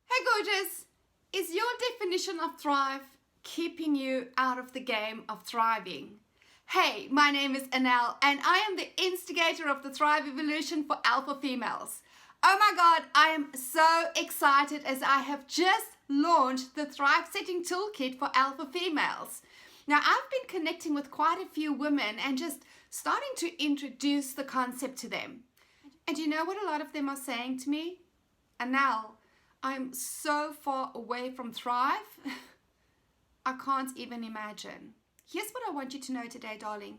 Hey gorgeous, is your definition of thrive keeping you out of the game of thriving? Hey, my name is Elle and I am the instigator of the Thrive Evolution for Alpha Females. Oh my god, I am so excited as I have just launched the Thrive Setting Toolkit for Alpha Females. Now I've been connecting with quite a few women and just starting to introduce the concept to them. And you know what a lot of them are saying to me? Elle, I'm so far away from thrive, I can't even imagine. Here's what I want you to know today, darling.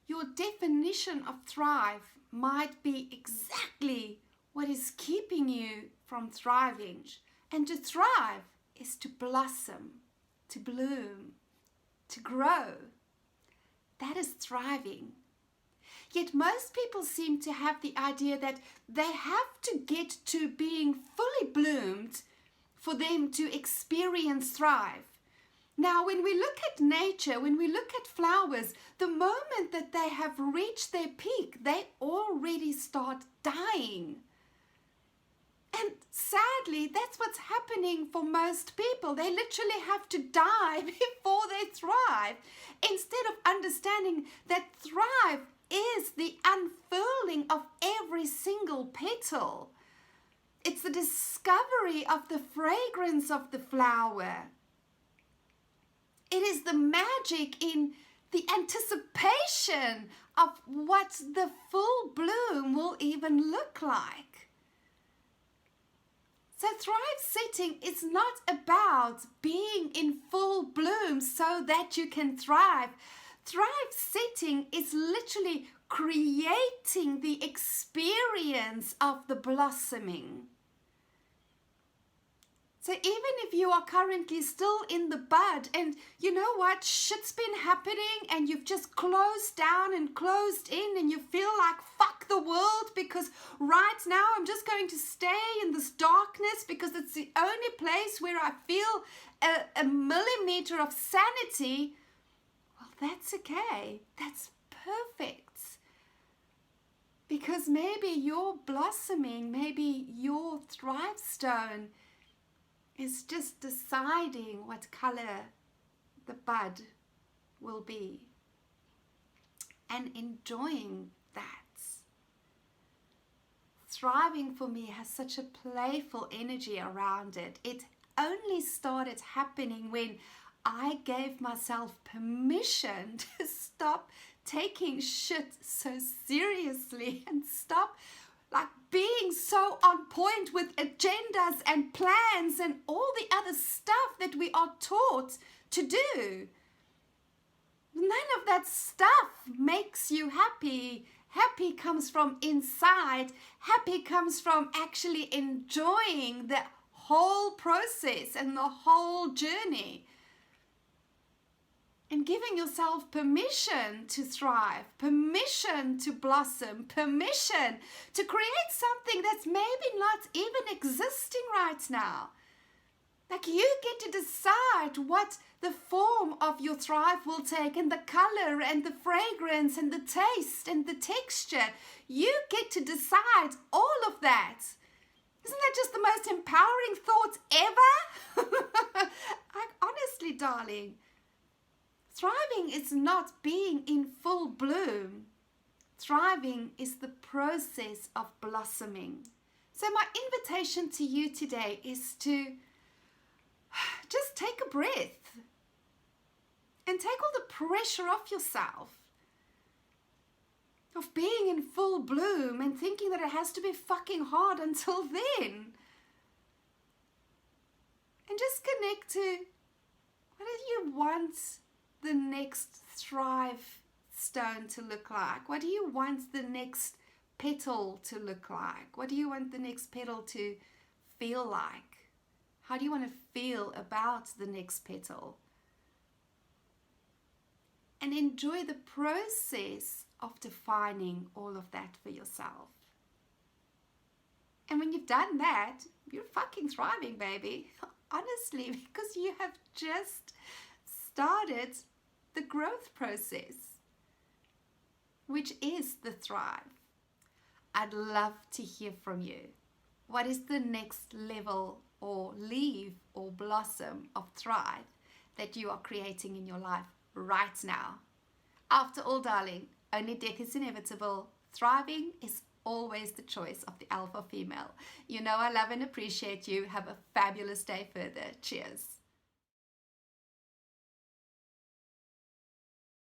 Your definition of thrive might be exactly what is keeping you from thriving. And to thrive is to blossom, to bloom, to grow. That is thriving. Yet most people seem to have the idea that they have to get to being fully bloomed for them to experience thrive. Now, when we look at nature, when we look at flowers, the moment that they have reached their peak, they already start dying. And sadly, that's what's happening for most people. They literally have to die before they thrive, instead of understanding that thrive is the unfurling of every single petal. It's the discovery of the fragrance of the flower. It is the magic in the anticipation of what the full bloom will even look like. So thrive setting is not about being in full bloom so that you can thrive. Thrive setting is literally creating the experience of the blossoming. So even if you are currently still in the bud and you know what, shit's been happening and you've just closed down and closed in and you feel like fuck the world because right now I'm just going to stay in this darkness because it's the only place where I feel a millimeter of sanity. That's okay. That's perfect. Because maybe your blossoming, maybe your thrive stone is just deciding what color the bud will be and enjoying that. Thriving for me has such a playful energy around it. It only started happening when I gave myself permission to stop taking shit so seriously and stop being so on point with agendas and plans and all the other stuff that we are taught to do. None of that stuff makes you happy. Happy comes from inside. Happy comes from actually enjoying the whole process and the whole journey. And giving yourself permission to thrive, permission to blossom, permission to create something that's maybe not even existing right now. Like you get to decide what the form of your thrive will take and the color and the fragrance and the taste and the texture. You get to decide all of that. Isn't that just the most empowering thought ever? Honestly, darling. Thriving is not being in full bloom. Thriving is the process of blossoming. So my invitation to you today is to just take a breath and take all the pressure off yourself of being in full bloom and thinking that it has to be fucking hard until then. And just connect to what do you want the next thrive stone to look like? What do you want the next petal to look like? What do you want the next petal to feel like? How do you want to feel about the next petal? And enjoy the process of defining all of that for yourself. And when you've done that, you're fucking thriving, baby. Honestly, because you have just started the growth process, which is the thrive. I'd love to hear from you. What is the next level or leaf or blossom of thrive that you are creating in your life right now? After all, darling, only death is inevitable. Thriving is always the choice of the alpha female. You know I love and appreciate you. Have a fabulous day further. Cheers.